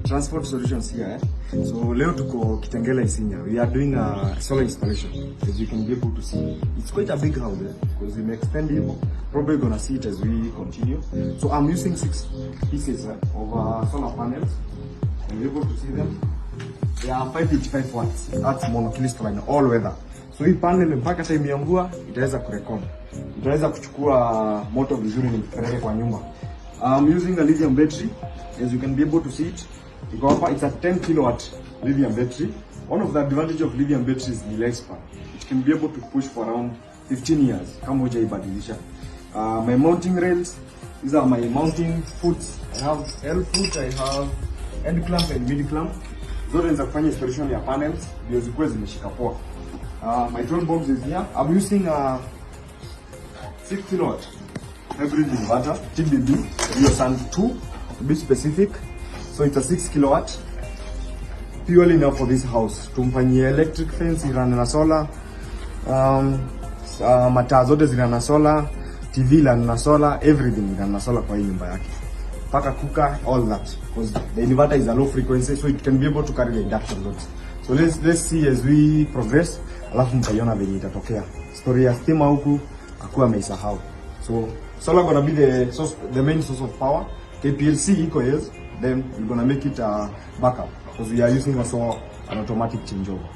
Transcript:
transport solutions here. So leo tuko Kitengela Isinya. We are doing a solar installation. As you can be able to see, it's quite a big house because we may extend it. Probably gonna see it as we continue. So I'm using 6 pieces of solar panels. You're able to see them. They are 585 watts. That's monocrystalline all weather. So hii panel mpaka time ya mvua itaweza kurekodi. Itaweza kuchukua moto vizuri nipeleke kwa nyumba. I'm using a lithium battery. As you can be able to see it. It's a 10 kilowatt lithium battery. One of the advantage of lithium battery is the lifespan. It can be able to push for around 15 years. Kama hujaibadilisha. My mounting rails. These are my mounting foots. I have L foot, I have end clamp and mid clamp. Zote za kufanya installation ya panels ndio zikuwe zimeshika poa. My drone box is here. I'm using a 6 kilowatt hybrid inverter, TBB, Sun 2 to be specific. So it's a 6 kilowatt, purely enough for this house. Tumfanyie electric fence irana na solar, mataa zote zina na solar, TV la na solar, everything ina na solar kwa hii nyumba yake. Paka cooker, all that, because the inverter is a low frequency, so it can be able to carry the induction loads. So let's see as we progress, alafu mtaiona venye itatokea. Story ya stima huku akuwa ameisahau. So solar gonna be the main source of power. KPLC iko yes, then we're gonna make it a backup because we are using also an automatic changeover.